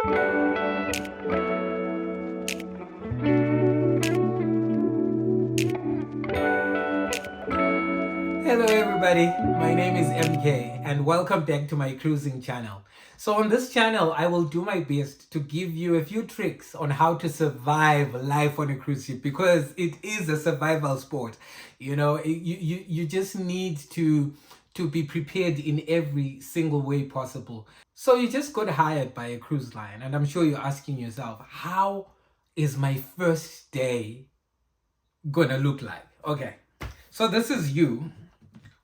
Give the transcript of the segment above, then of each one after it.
Hello everybody, my name is MK and welcome back to my cruising channel. So on this channel, I will do my best to give you a few tricks on how to survive life on a cruise ship because it is a survival sport. You know, you just need to be prepared in every single way possible. So you just got hired by a cruise line and I'm sure you're asking yourself, how is my first day gonna look like? Okay, so this is you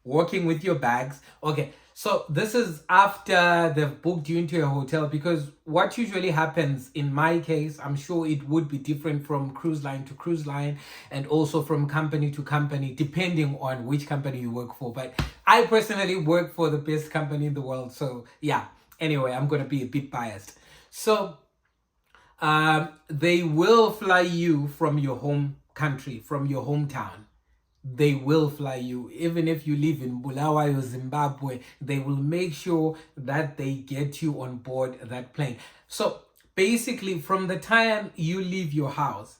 walking with your bags. Okay, so this is after they've booked you into a hotel, because what usually happens in my case, I'm sure it would be different from cruise line to cruise line and also from company to company, depending on which company you work for. But I personally work for the best company in the world. So yeah, anyway, I'm going to be a bit biased. So they will fly you from your home country, from your hometown. They will fly you. Even if you live in Bulawayo, Zimbabwe, they will make sure that they get you on board that plane. So basically, from the time you leave your house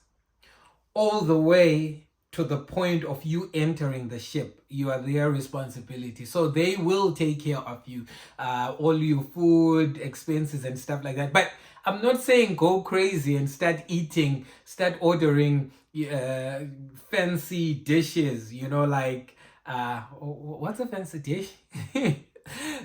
all the way to the point of you entering the ship, you are their responsibility. So they will take care of you, all your food expenses and stuff like that. But I'm not saying go crazy and start ordering fancy dishes, you know, like what's a fancy dish?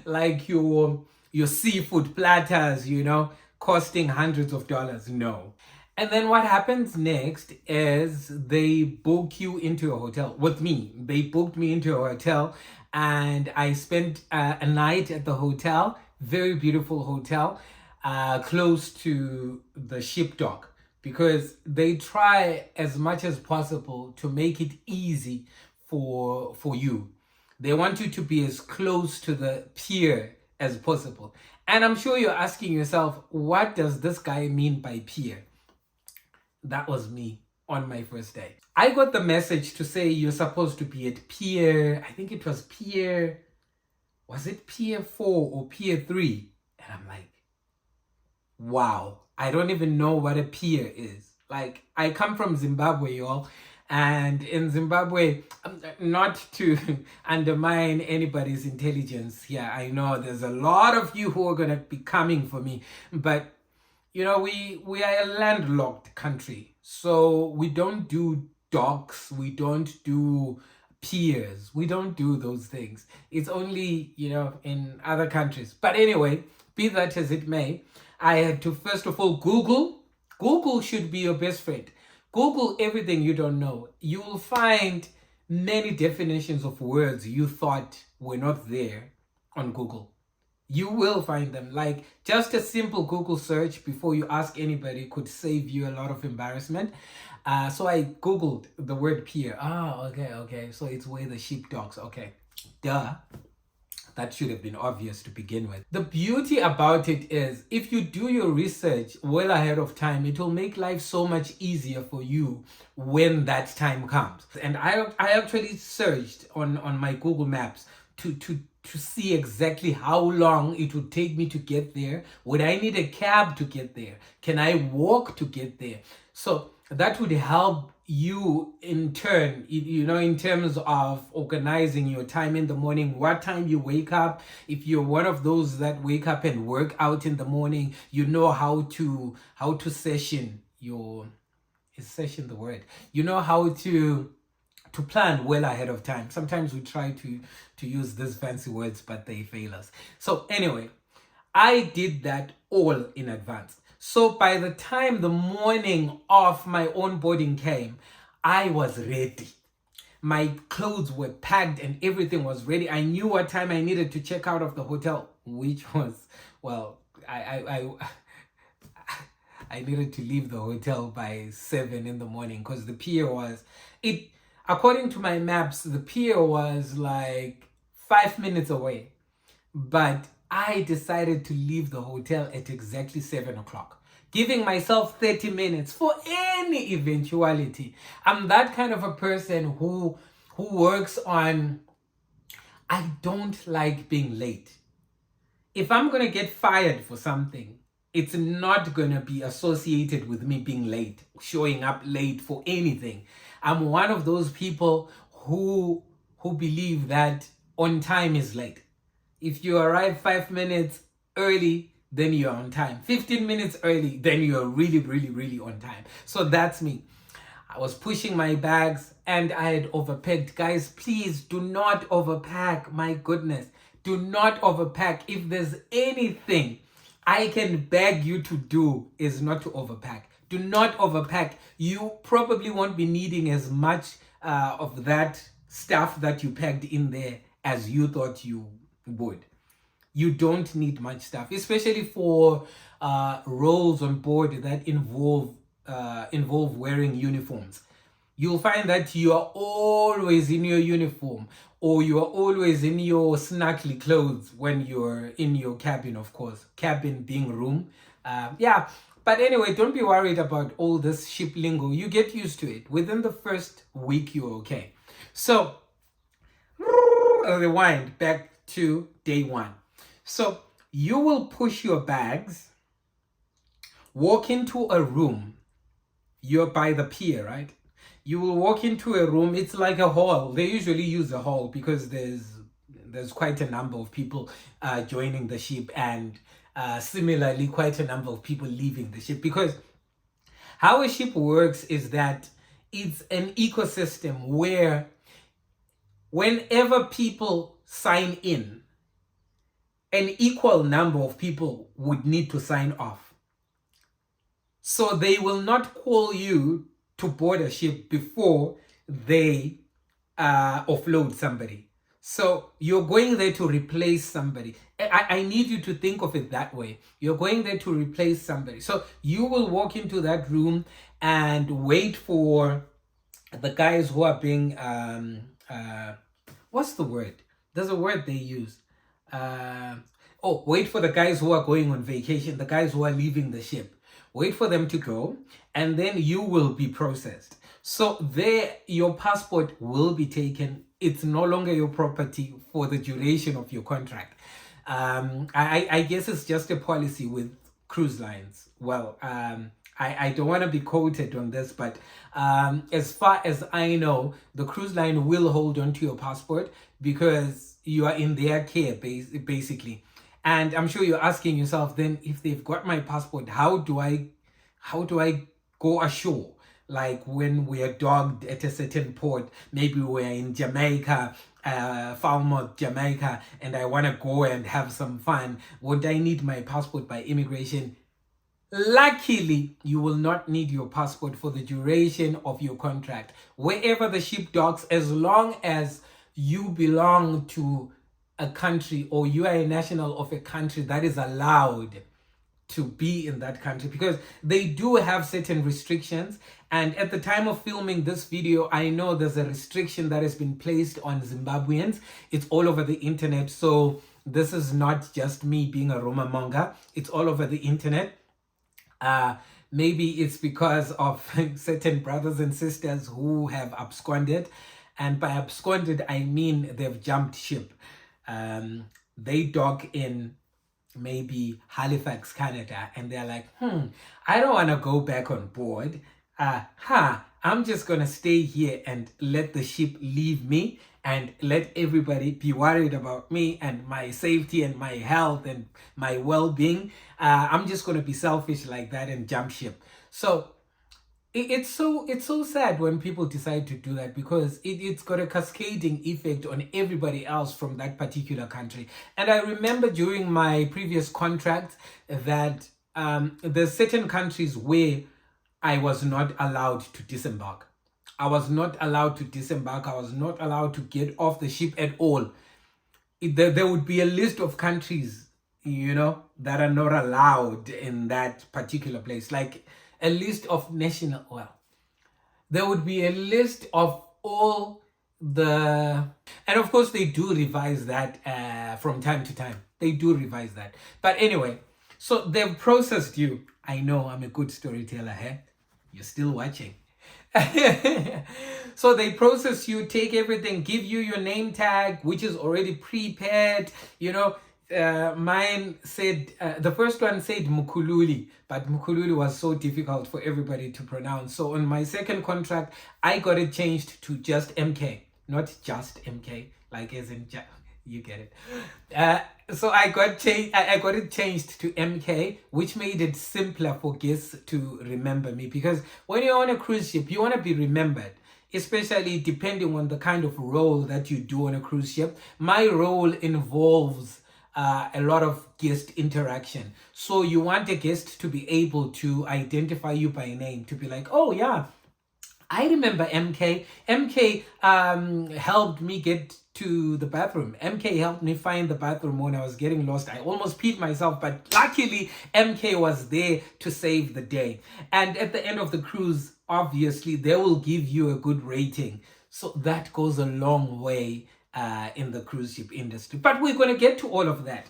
Like your seafood platters, you know, costing hundreds of dollars. No. And then what happens next is they book you into a hotel. With me, they booked me into a hotel and I spent a night at the hotel. Very beautiful hotel, close to the ship dock, because they try as much as possible to make it easy for you. They want you to be as close to the pier as possible. And I'm sure you're asking yourself, what does this guy mean by pier? That was me on my first day. I got the message to say you're supposed to be at pier, I think it was pier, was it pier 4 or pier 3? And I'm like, wow, I don't even know what a pier is. Like, I come from Zimbabwe, y'all. And in Zimbabwe, not to undermine anybody's intelligence here, I know there's a lot of you who are going to be coming for me. But, you know, we are a landlocked country. So we don't do docks. We don't do piers. We don't do those things. It's only, you know, in other countries. But anyway, be that as it may, I had to first of all Google. Google should be your best friend. Google everything you don't know. You will find many definitions of words you thought were not there on Google. You will find them. Like, just a simple Google search before you ask anybody could save you a lot of embarrassment. So I Googled the word pier. Okay. So it's where the ship docks. Okay, duh. That should have been obvious to begin with. The beauty about it is, if you do your research well ahead of time, it will make life so much easier for you when that time comes. And I actually searched on my Google Maps to see exactly how long it would take me to get there. Would I need a cab to get there? Can I walk to get there? So that would help you in turn, you know, in terms of organizing your time in the morning, what time you wake up. If you're one of those that wake up and work out in the morning, you know how to session your, is session the word? You know how to plan well ahead of time. Sometimes we try to use these fancy words, but they fail us. So anyway, I did that all in advance. So by the time the morning of my onboarding came, I was ready. My clothes were packed and everything was ready. I knew what time I needed to check out of the hotel, which was, well, I needed to leave the hotel by 7 in the morning because the pier was, according to my maps, the pier was like 5 minutes away. But I decided to leave the hotel at exactly 7 o'clock, giving myself 30 minutes for any eventuality. I'm that kind of a person who works on, I don't like being late. If I'm going to get fired for something, it's not going to be associated with me being late, showing up late for anything. I'm one of those people who believe that on time is late. If you arrive 5 minutes early, then you're on time. 15 minutes early, then you're really, really, really on time. So that's me. I was pushing my bags and I had overpacked. Guys, please do not overpack. My goodness. Do not overpack. If there's anything I can beg you to do is not to overpack. Do not overpack. You probably won't be needing as much of that stuff that you packed in there as you thought you would. You don't need much stuff, especially for roles on board that involve wearing uniforms. You'll find that you are always in your uniform, or you are always in your snackly clothes when you're in your cabin, of course. Cabin being room. Yeah. But anyway, don't be worried about all this ship lingo. You get used to it. Within the first week, you're okay. So, rewind back to day one. So, you will push your bags, walk into a room. You're by the pier, right? You will walk into a room. It's like a hall. They usually use a hall because there's quite a number of people joining the ship, and similarly quite a number of people leaving the ship. Because how a ship works is that it's an ecosystem where whenever people sign in, an equal number of people would need to sign off. So they will not call you to board a ship before they offload somebody. So you're going there to replace somebody. I need you to think of it that way. You're going there to replace somebody. So you will walk into that room and wait for the guys who are being, what's the word? There's a word they use. Wait for the guys who are going on vacation, the guys who are leaving the ship. Wait for them to go, and then you will be processed. So there, your passport will be taken. It's no longer your property for the duration of your contract. I guess it's just a policy with cruise lines. Well, I don't want to be quoted on this, but as far as I know, the cruise line will hold on to your passport because you are in their care, basically. And I'm sure you're asking yourself, then if they've got my passport, how do I go ashore? Like when we are docked at a certain port, maybe we're in Jamaica, Falmouth, Jamaica, and I want to go and have some fun. Would I need my passport by immigration? Luckily, you will not need your passport for the duration of your contract. Wherever the ship docks, as long as you belong to a country or you are a national of a country that is allowed to be in that country, because they do have certain restrictions. And at the time of filming this video, I know there's a restriction that has been placed on Zimbabweans. It's all over the internet. So this is not just me being a rumor monger. It's all over the internet. Maybe it's because of certain brothers and sisters who have absconded. And by absconded, I mean they've jumped ship. They dock in maybe Halifax, Canada, and they're like, I don't want to go back on board. I'm just going to stay here and let the ship leave me and let everybody be worried about me and my safety and my health and my well-being. I'm just going to be selfish like that and jump ship. So it's so sad when people decide to do that, because it's got a cascading effect on everybody else from that particular country. And I remember during my previous contract that there's certain countries where I was not allowed to disembark. I was not allowed to disembark. I was not allowed to get off the ship at all. There would be a list of countries, that are not allowed in that particular place. Like a list of there would be a list of all the, and of course they do revise that from time to time. They do revise that. But anyway, so they've processed you. I know I'm a good storyteller, hey? You're still watching. So they process you, take everything, give you your name tag, which is already prepared, Mine said, the first one said Mukululi, but Mukululi was so difficult for everybody to pronounce. So on my second contract, I got it changed to just MK, not just MK, like as in, you get it. So I got it changed to MK, which made it simpler for guests to remember me, because when you're on a cruise ship, you want to be remembered, especially depending on the kind of role that you do on a cruise ship. My role involves a lot of guest interaction. So you want a guest to be able to identify you by name, to be like, oh yeah, I remember MK. MK helped me get to the bathroom. MK helped me find the bathroom when I was getting lost. I almost peed myself, but luckily MK was there to save the day. And at the end of the cruise, obviously, they will give you a good rating. So that goes a long way in the cruise ship industry. But we're going to get to all of that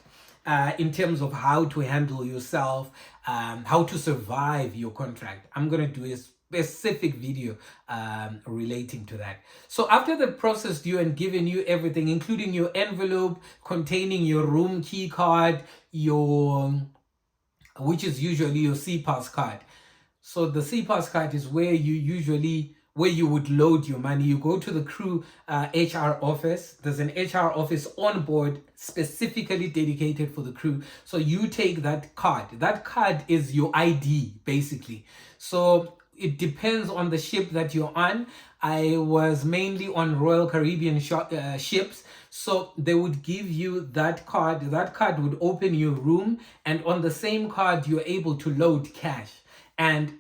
in terms of how to handle yourself, how to survive your contract. I'm going to do a specific video relating to that. So after they processed you and given you everything, including your envelope containing your room key card, which is usually your CPAS card. So the CPAS card is where you would load your money. You go to the crew HR office. There's an HR office on board specifically dedicated for the crew. So you take that card. That card is your ID, basically. So it depends on the ship that you're on. I was mainly on Royal Caribbean ships. So they would give you that card. That card would open your room, and on the same card, you're able to load cash. And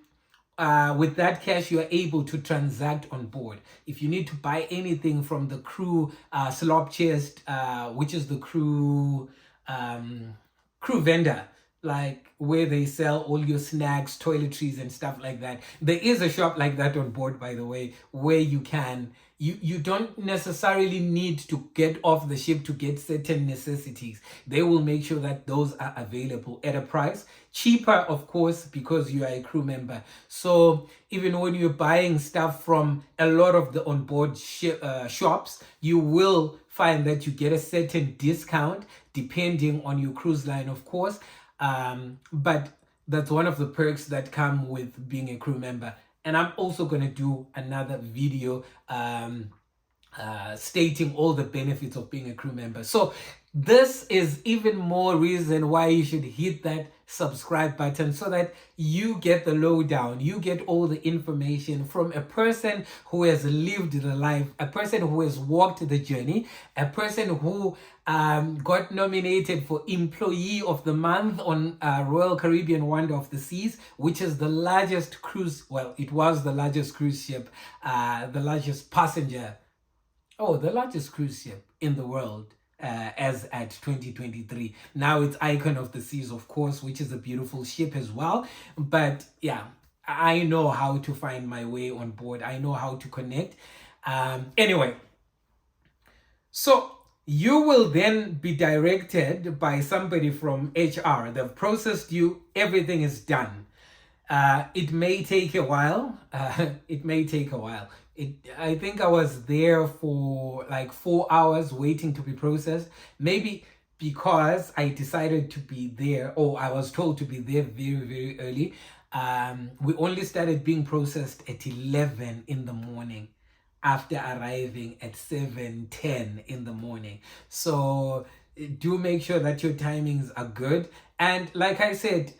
with that cash, you're able to transact on board. If you need to buy anything from the crew slop chest, which is the crew vendor, like where they sell all your snacks, toiletries, and stuff like that. There is a shop like that on board, by the way, where you don't necessarily need to get off the ship to get certain necessities. They will make sure that those are available at a price cheaper, of course, because you are a crew member. So even when you're buying stuff from a lot of the onboard shops, you will find that you get a certain discount depending on your cruise line, of course. But that's one of the perks that come with being a crew member. And I'm also going to do another video stating all the benefits of being a crew member. So this is even more reason why you should hit that subscribe button, so that you get the lowdown, you get all the information from a person who has lived the life, a person who has walked the journey, a person who got nominated for Employee of the Month on Royal Caribbean Wonder of the Seas, which is the largest cruise, well, it was the largest cruise ship, the largest the largest cruise ship in the world. As at 2023. Now it's Icon of the Seas, of course, which is a beautiful ship as well. But yeah, I know how to find my way on board. I know how to connect. Anyway, so you will then be directed by somebody from HR. They've processed you. Everything is done. It may take a while. I think I was there for like 4 hours waiting to be processed. Maybe because I decided to be there, or I was told to be there very, very early. We only started being processed at 11 in the morning after arriving at 7:10 in the morning. So do make sure that your timings are good. And like I said,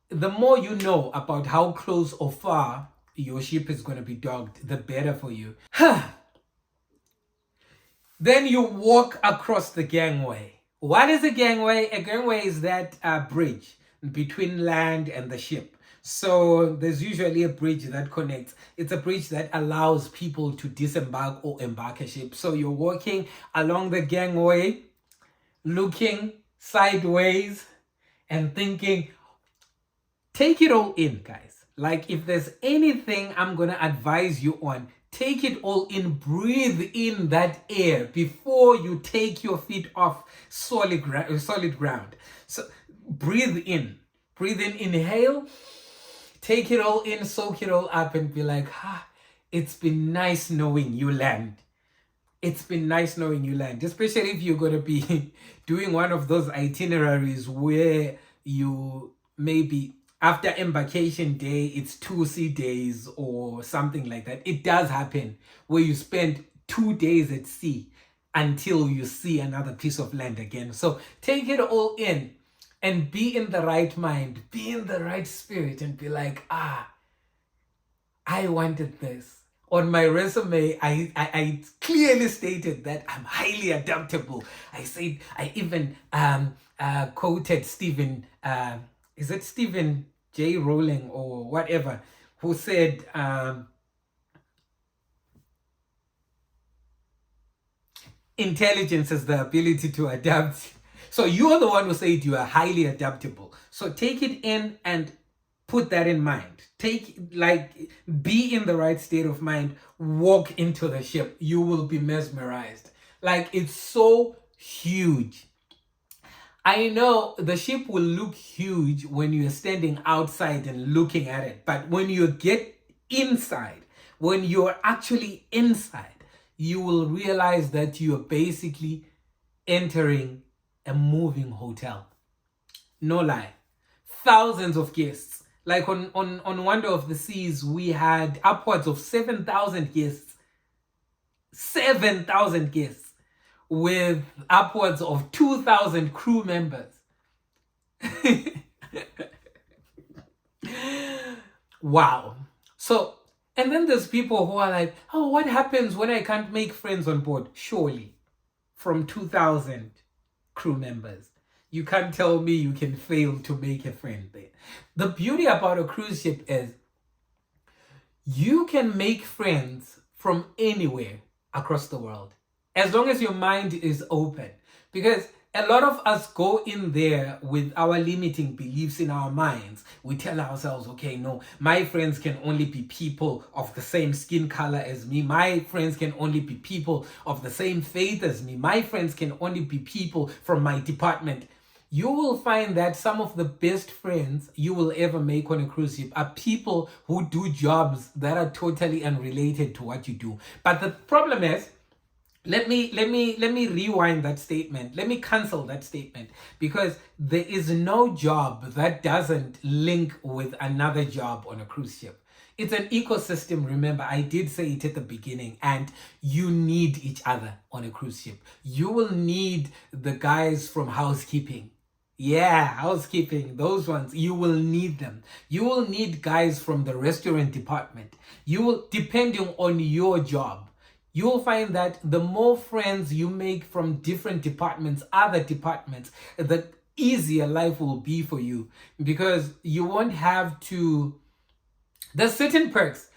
the more you know about how close or far your ship is going to be docked, the better for you. Then you walk across the gangway. What is a gangway? A gangway is that bridge between land and the ship. So there's usually a bridge that connects. It's a bridge that allows people to disembark or embark a ship. So you're walking along the gangway, looking sideways and thinking, take it all in, guys. Like, if there's anything I'm going to advise you on, take it all in, breathe in that air before you take your feet off solid ground. So breathe in, inhale, take it all in, soak it all up, and be like, it's been nice knowing you land. It's been nice knowing you, Land, especially if you're going to be doing one of those itineraries where you maybe after embarkation day, it's 2 sea days or something like that. It does happen where you spend 2 days at sea until you see another piece of land again. So take it all in and be in the right mind, be in the right spirit, and be like, I wanted this. On my resume, I clearly stated that I'm highly adaptable. I even quoted Stephen, is it Stephen J. Rowling or whatever, who said, intelligence is the ability to adapt. So you're the one who said you are highly adaptable. So take it in and put that in mind. Be in the right state of mind. Walk into the ship. You will be mesmerized. Like, it's so huge. I know the ship will look huge when you're standing outside and looking at it. But when you get inside, when you're actually inside, you will realize that you're basically entering a moving hotel. No lie. Thousands of guests. Like on Wonder of the Seas, we had upwards of 7,000 guests. 7,000 guests with upwards of 2,000 crew members. Wow. So, and then there's people who are like, oh, what happens when I can't make friends on board? Surely, from 2,000 crew members, you can't tell me you can fail to make a friend there. The beauty about a cruise ship is you can make friends from anywhere across the world, as long as your mind is open. Because a lot of us go in there with our limiting beliefs in our minds. We tell ourselves, okay, no, my friends can only be people of the same skin color as me. My friends can only be people of the same faith as me. My friends can only be people from my department. You will find that some of the best friends you will ever make on a cruise ship are people who do jobs that are totally unrelated to what you do. But the problem is, let me rewind that statement. Let me cancel that statement, because there is no job that doesn't link with another job on a cruise ship. It's an ecosystem. Remember, I did say it at the beginning, and you need each other on a cruise ship. You will need the guys from housekeeping. Yeah, housekeeping, those ones, you will need them. You will need guys from the restaurant department. You will, depending on your job, you will find that the more friends you make from different departments, other departments, the easier life will be for you, because you won't have to. There's certain perks.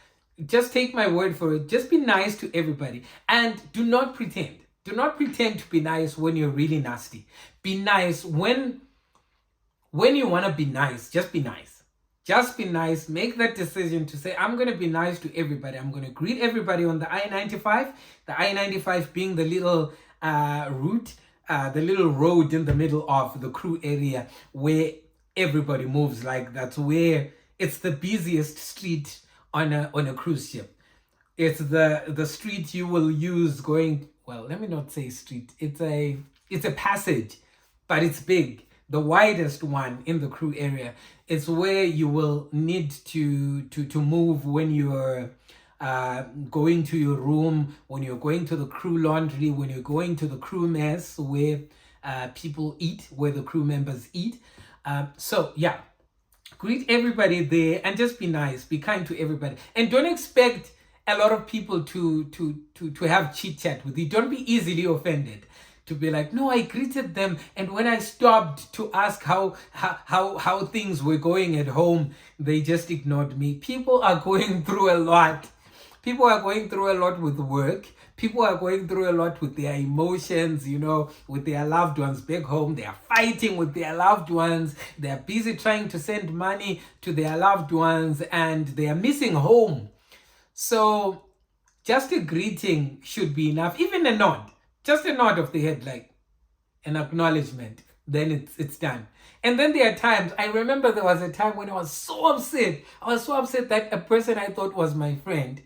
Just take my word for it. Just be nice to everybody, and do not pretend. Do not pretend to be nice when you're really nasty. Be nice when you want to be nice. Just be nice. Just be nice. Make that decision to say, I'm going to be nice to everybody. I'm going to greet everybody on the I-95. The I-95 being the little route, the little road in the middle of the crew area where everybody moves. Like, that's where it's the busiest street on a cruise ship. It's the street you will use going, well, let me not say street. It's a passage, but it's big. The widest one in the crew area. It's where you will need to move when you're going to your room, when you're going to the crew laundry, when you're going to the crew mess where people eat, where the crew members eat. So yeah, greet everybody there and just be nice, be kind to everybody, and don't expect a lot of people to have chit chat with you. Don't be easily offended. To be like, no, I greeted them, and when I stopped to ask how things were going at home, they just ignored me. People are going through a lot. People are going through a lot with work. People are going through a lot with their emotions, with their loved ones back home. They are fighting with their loved ones. They are busy trying to send money to their loved ones, and they are missing home. So just a greeting should be enough, even a nod. Just a nod of the head, like an acknowledgement, then it's done. And then there are times, I remember there was a time when I was so upset. I was so upset that a person I thought was my friend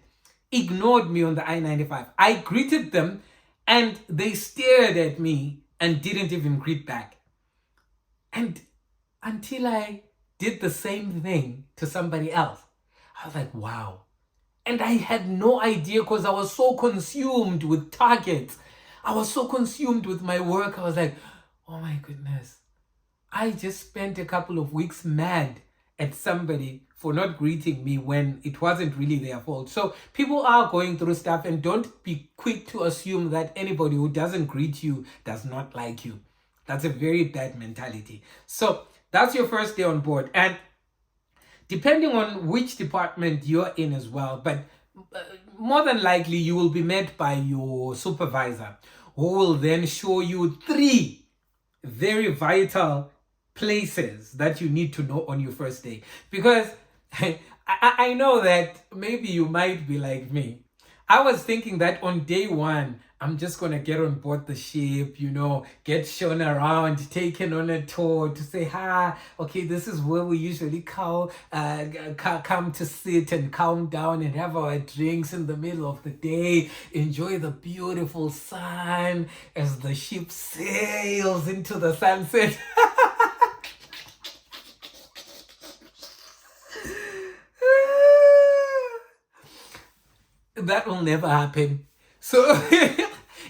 ignored me on the I-95. I greeted them, And they stared at me and didn't even greet back. And until I did the same thing to somebody else, I was like, wow. And I had no idea because I was so consumed with targets. I was so consumed with my work. I was like, oh my goodness. I just spent a couple of weeks mad at somebody for not greeting me when it wasn't really their fault. So people are going through stuff, and don't be quick to assume that anybody who doesn't greet you does not like you. That's a very bad mentality. So that's your first day on board. And depending on which department you're in as well, but more than likely you will be met by your supervisor, who will then show you 3 very vital places that you need to know on your first day. Because I know that maybe you might be like me. I was thinking that on day 1, I'm just going to get on board the ship, get shown around, taken on a tour to say, okay, this is where we usually come to sit and calm down and have our drinks in the middle of the day, enjoy the beautiful sun as the ship sails into the sunset. That will never happen. So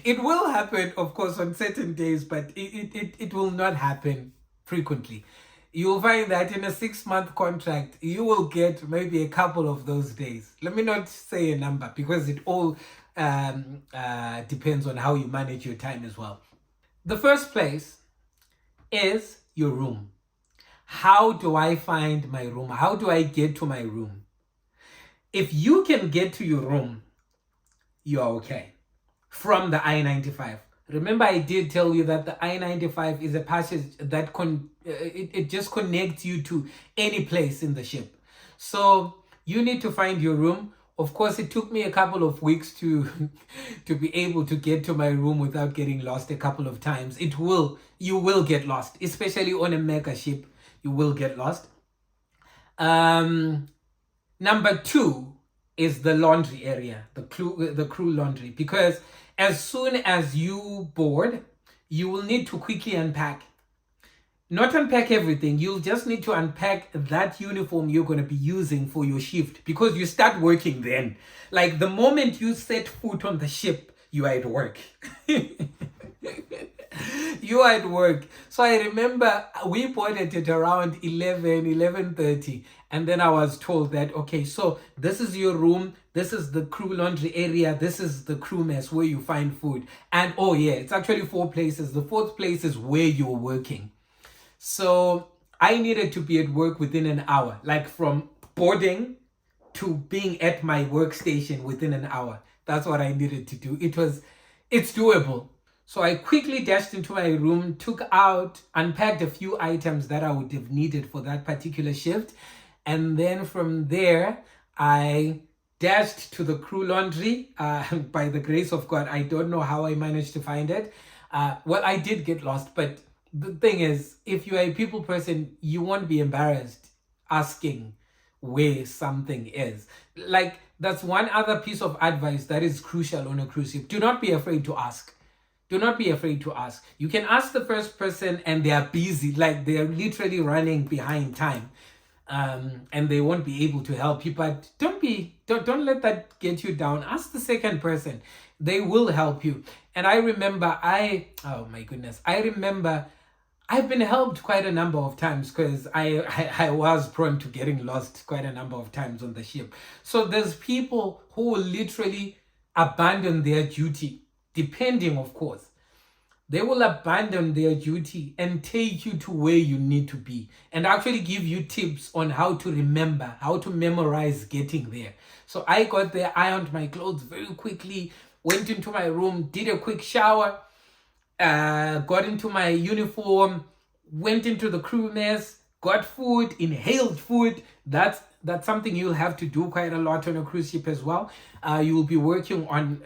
it will happen, of course, on certain days, but it will not happen frequently. You'll find that in a 6-month contract, you will get maybe a couple of those days. Let me not say a number, because it all depends on how you manage your time as well. The first place is your room. How do I find my room? How do I get to my room? If you can get to your room, you're okay. From the I-95. Remember, I did tell you that the I-95 is a passage that it just connects you to any place in the ship. So you need to find your room. Of course, it took me a couple of weeks to be able to get to my room without getting lost a couple of times. You will get lost, especially on a mega ship. You will get lost. Number 2 is the laundry area, the crew laundry, because as soon as you board, you will need to quickly unpack. Not unpack everything, you'll just need to unpack that uniform you're going to be using for your shift, because you start working then. Like the moment you set foot on the ship, you are at work. You are at work. So I remember we boarded at around 11:30, and then I was told that, okay, so this is your room, this is the crew laundry area, this is the crew mess where you find food. And oh yeah, it's actually 4 places. The 4th place is where you're working. So I needed to be at work within an hour, like from boarding to being at my workstation within an hour. That's what I needed to do. It's doable. So I quickly dashed into my room, unpacked a few items that I would have needed for that particular shift. And then from there, I dashed to the crew laundry. By the grace of God, I don't know how I managed to find it. Well, I did get lost, but the thing is, if you are a people person, you won't be embarrassed asking where something is. Like, that's one other piece of advice that is crucial on a cruise ship. Do not be afraid to ask. Do not be afraid to ask. You can ask the first person and they are busy, like they are literally running behind time, and they won't be able to help you. But don't let that get you down. Ask the second person. They will help you. And I remember oh my goodness, I've been helped quite a number of times, because I was prone to getting lost quite a number of times on the ship. So there's people who will literally abandon their duty. Depending, of course, they will abandon their duty and take you to where you need to be, and actually give you tips on how to remember, how to memorize getting there. So I got there, ironed my clothes very quickly, went into my room, did a quick shower, got into my uniform, went into the crew mess, got food, inhaled food. That's something you'll have to do quite a lot on a cruise ship as well. You will be working on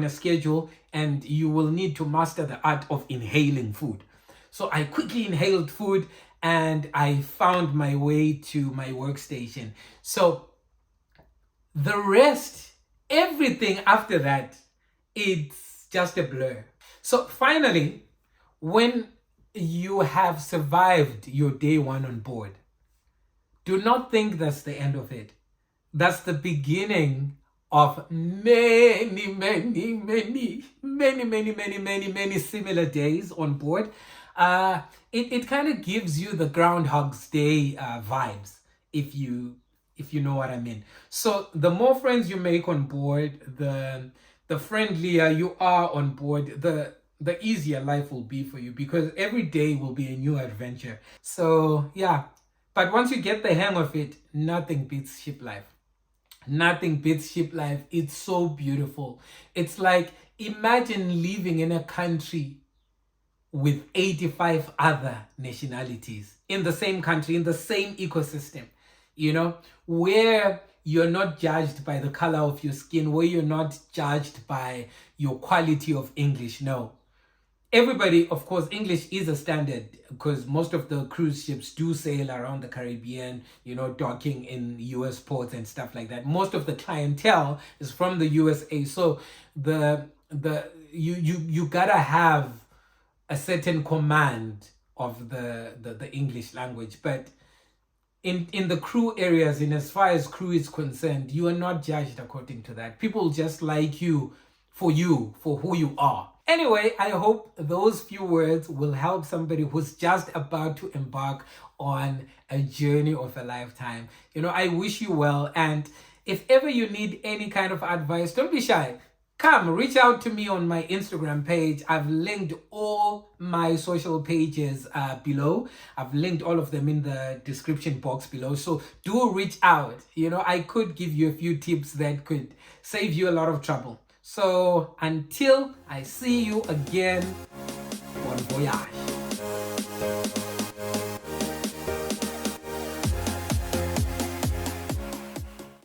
a schedule, and you will need to master the art of inhaling food. So I quickly inhaled food, and I found my way to my workstation. So the rest, everything after that, it's just a blur. So finally, when you have survived your day one on board, do not think that's the end of it. That's the beginning of many similar days on board. It kind of gives you the Groundhog's Day vibes, if you know what I mean. So the more friends you make on board, the friendlier you are on board, the easier life will be for you, because every day will be a new adventure. So yeah, but once you get the hang of it, nothing beats ship life. Nothing beats ship life. It's so beautiful. It's like, imagine living in a country with 85 other nationalities in the same country, in the same ecosystem, where you're not judged by the color of your skin, where you're not judged by your quality of English. No. Everybody, of course, English is a standard, because most of the cruise ships do sail around the Caribbean, docking in US ports and stuff like that. Most of the clientele is from the USA. So you gotta have a certain command of the English language. But in the crew areas, in as far as crew is concerned, you are not judged according to that. People just like you for who you are. Anyway, I hope those few words will help somebody who's just about to embark on a journey of a lifetime. I wish you well. And if ever you need any kind of advice, don't be shy. Come, reach out to me on my Instagram page. I've linked all my social pages below. I've linked all of them in the description box below. So do reach out. I could give you a few tips that could save you a lot of trouble. So until I see you again, bon voyage.